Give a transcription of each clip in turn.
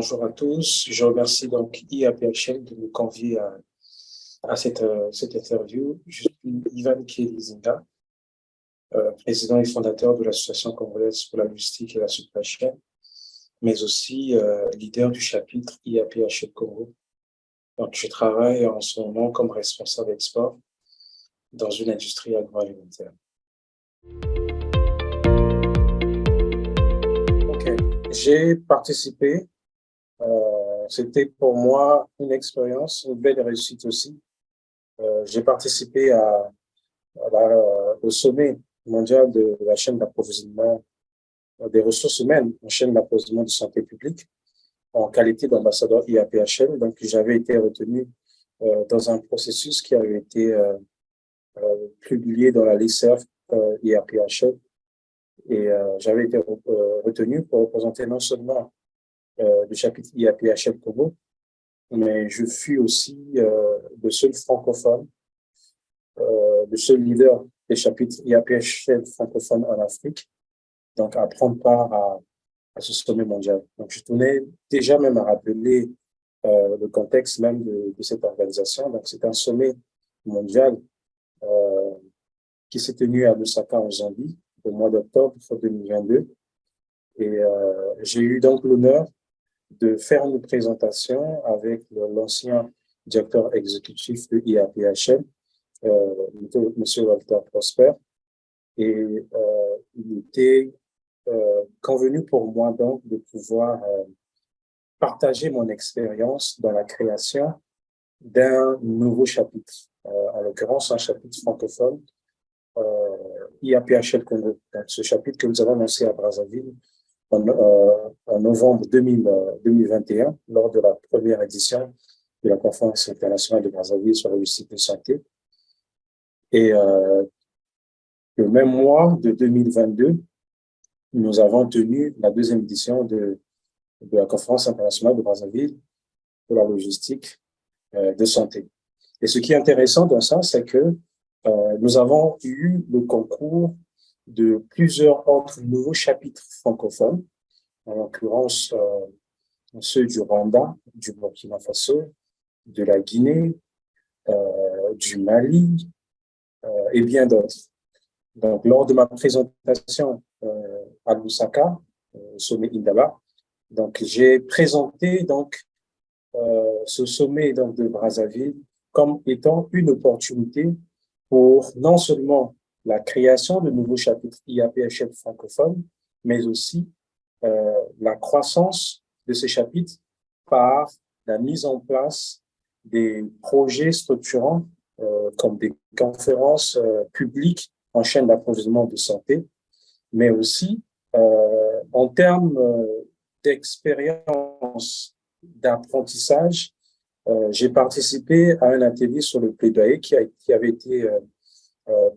Bonjour à tous. Je remercie donc IAPHL de me convier à cette interview. Je suis Ivan Kielizinga, président et fondateur de l'Association congolaise pour la logistique et la supply chain, mais aussi leader du chapitre IAPHL Congo. Donc, je travaille en ce moment comme responsable export dans une industrie agroalimentaire. Ok, j'ai participé. C'était pour moi une expérience, une belle réussite aussi. J'ai participé au sommet mondial de la chaîne d'approvisionnement des ressources humaines, la chaîne d'approvisionnement de santé publique, en qualité d'ambassadeur IAPHL. Donc, j'avais été retenu dans un processus qui avait été publié dans la LICERF IAPHL. Et j'avais été retenu pour représenter non seulement le chapitre IAPHL Congo, mais je fus aussi le seul francophone, le seul leader des chapitres IAPHL francophones en Afrique, donc à prendre part à ce sommet mondial. Donc, je tenais déjà même à rappeler le contexte même de cette organisation. Donc, c'est un sommet mondial qui s'est tenu à Lusaka, en Zambie, au mois d'octobre 2022. Et j'ai eu donc l'honneur de faire une présentation avec l'ancien directeur exécutif de IAPHL, Monsieur Walter Prosper. Et il était convenu pour moi donc de pouvoir partager mon expérience dans la création d'un nouveau chapitre, en l'occurrence un chapitre francophone, IAPHL Congo. Donc, ce chapitre que nous avons lancé à Brazzaville en novembre 2021, lors de la première édition de la conférence internationale de Brazzaville sur la logistique de santé. Et le même mois de 2022, nous avons tenu la deuxième édition de la conférence internationale de Brazzaville pour la logistique de santé. Et ce qui est intéressant dans ça, c'est que nous avons eu le concours de plusieurs autres nouveaux chapitres francophones, en l'occurrence ceux du Rwanda, du Burkina Faso, de la Guinée, du Mali et bien d'autres. Donc, lors de ma présentation à Lusaka, au sommet Indaba, donc j'ai présenté donc ce sommet donc de Brazzaville comme étant une opportunité pour non seulement la création de nouveaux chapitres IAPHL francophones, mais aussi la croissance de ces chapitres par la mise en place des projets structurants comme des conférences publiques en chaîne d'approvisionnement de santé, mais aussi en termes d'expérience, d'apprentissage. J'ai participé à un atelier sur le plaidoyer qui avait été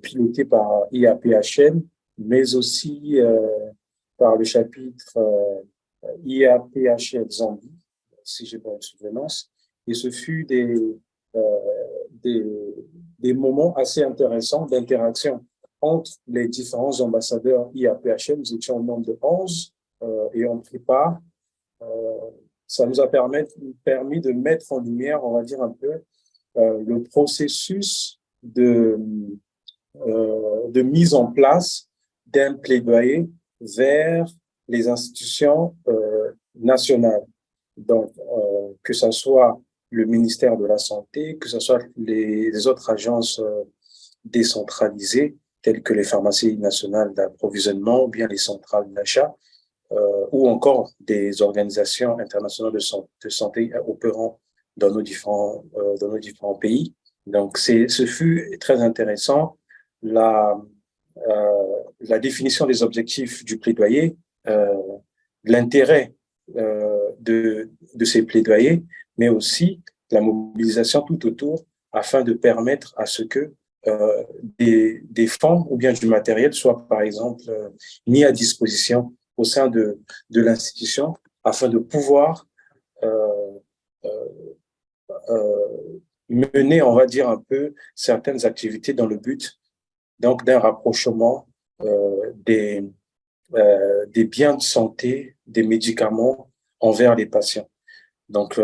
piloté par IAPHL, mais aussi par le chapitre IAPHL Zambie, si j'ai bonne souvenance. Et ce fut des moments assez intéressants d'interaction entre les différents ambassadeurs IAPHL. Nous étions au nombre de 11 et on prit part. Ça nous a permis de mettre en lumière, on va dire un peu, le processus de mise en place d'un plaidoyer vers les institutions nationales. Donc, que ce soit le ministère de la Santé, que ce soit les autres agences décentralisées, telles que les pharmacies nationales d'approvisionnement, ou bien les centrales d'achat, ou encore des organisations internationales de santé opérant dans nos différents pays. Donc, ce fut très intéressant. La définition des objectifs du plaidoyer, l'intérêt de ces plaidoyers, mais aussi la mobilisation tout autour afin de permettre à ce que des fonds ou bien du matériel soient, par exemple, mis à disposition au sein de l'institution afin de pouvoir mener, on va dire un peu, certaines activités dans le but donc d'un rapprochement des biens de santé, des médicaments envers les patients. Donc,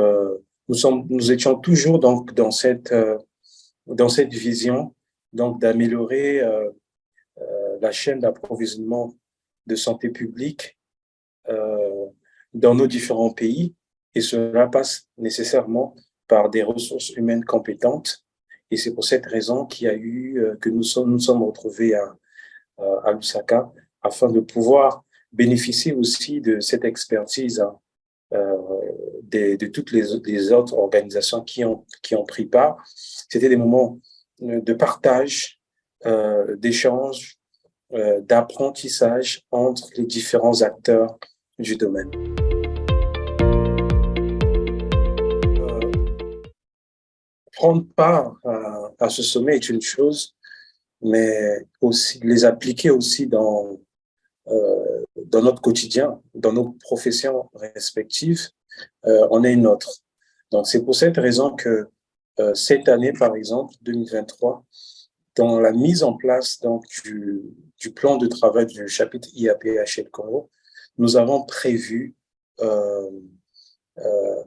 nous étions toujours donc dans cette vision donc d'améliorer la chaîne d'approvisionnement de santé publique dans nos différents pays, et cela passe nécessairement par des ressources humaines compétentes. Et c'est pour cette raison qu'il y a eu que nous sommes retrouvés à Lusaka afin de pouvoir bénéficier aussi de cette expertise de toutes les autres organisations qui ont pris part. C'était des moments de partage, d'échange, d'apprentissage entre les différents acteurs du domaine. Prendre part à ce sommet est une chose, mais aussi les appliquer aussi dans notre quotidien, dans nos professions respectives, en est une autre. Donc, c'est pour cette raison que cette année, par exemple, 2023, dans la mise en place donc, du plan de travail du chapitre IAPHL Congo, nous avons prévu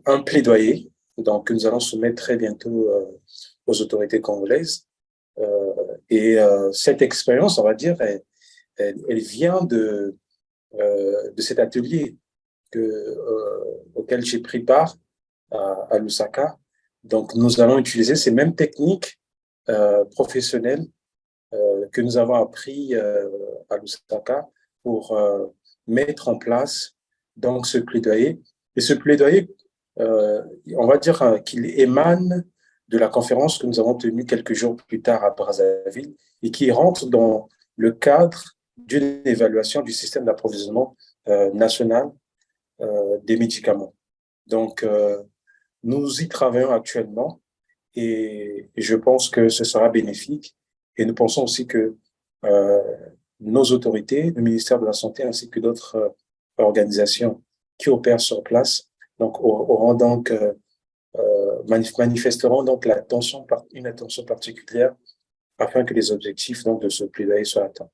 un plaidoyer donc, que nous allons soumettre très bientôt aux autorités congolaises. Cette expérience, on va dire, elle vient de cet atelier auquel j'ai pris part à Lusaka. Donc, nous allons utiliser ces mêmes techniques professionnelles que nous avons appris à Lusaka pour mettre en place donc ce plaidoyer. Et ce plaidoyer, on va dire qu'il émane de la conférence que nous avons tenue quelques jours plus tard à Brazzaville et qui rentre dans le cadre d'une évaluation du système d'approvisionnement national des médicaments. Donc, nous y travaillons actuellement et je pense que ce sera bénéfique. Et nous pensons aussi que nos autorités, le ministère de la Santé ainsi que d'autres organisations qui opèrent sur place, donc auront donc manifesteront donc une attention particulière afin que les objectifs donc de ce plaidoyer soient atteints.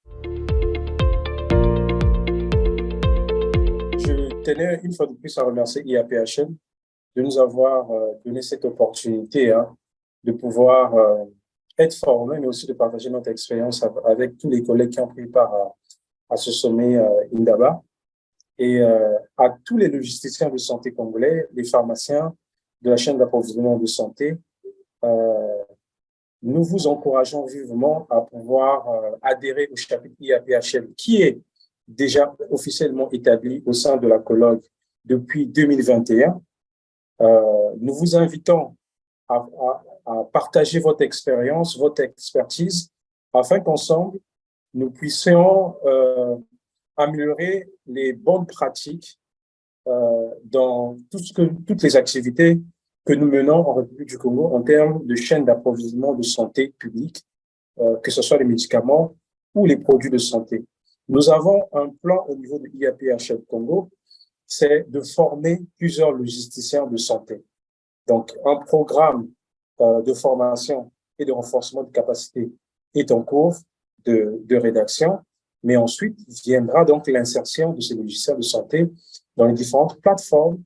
Je tenais une fois de plus à remercier IAPHL de nous avoir donné cette opportunité de pouvoir être formés, mais aussi de partager notre expérience avec tous les collègues qui ont pris part à ce sommet Indaba, et à tous les logisticiens de santé congolais, les pharmaciens de la chaîne d'approvisionnement de santé. Nous vous encourageons vivement à pouvoir adhérer au chapitre IAPHL qui est déjà officiellement établi au sein de la colloque depuis 2021. Nous vous invitons à partager votre expérience, votre expertise, afin qu'ensemble, nous puissions améliorer les bonnes pratiques dans toutes les activités que nous menons en République du Congo en termes de chaîne d'approvisionnement de santé publique, que ce soit les médicaments ou les produits de santé. Nous avons un plan au niveau de IAPHL Congo, c'est de former plusieurs logisticiens de santé. Donc, un programme de formation et de renforcement de capacité est en cours de rédaction, mais ensuite viendra donc l'insertion de ces logiciels de santé dans les différentes plateformes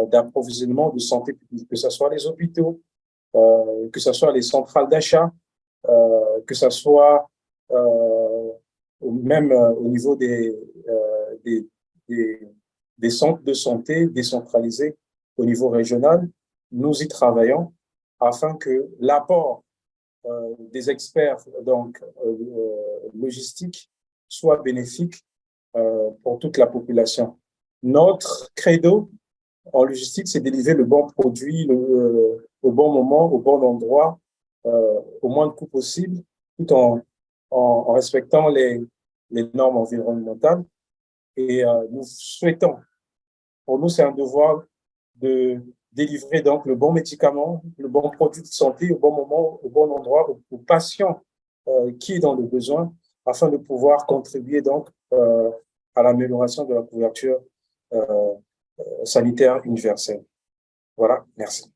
d'approvisionnement de santé publique, que ce soit les hôpitaux, que ce soit les centrales d'achat, que ce soit même au niveau des centres de santé décentralisés au niveau régional. Nous y travaillons afin que l'apport des experts donc logistiques soit bénéfique pour toute la population. Notre credo en logistique, c'est de délivrer le bon produit au bon moment, au bon endroit, au moins de coûts possible, tout en respectant les normes environnementales. Et nous souhaitons, pour nous, c'est un devoir de délivrer donc le bon médicament, le bon produit de santé au bon moment, au bon endroit, au patient qui est dans le besoin, afin de pouvoir contribuer donc à l'amélioration de la couverture sanitaire universelle. Voilà, merci.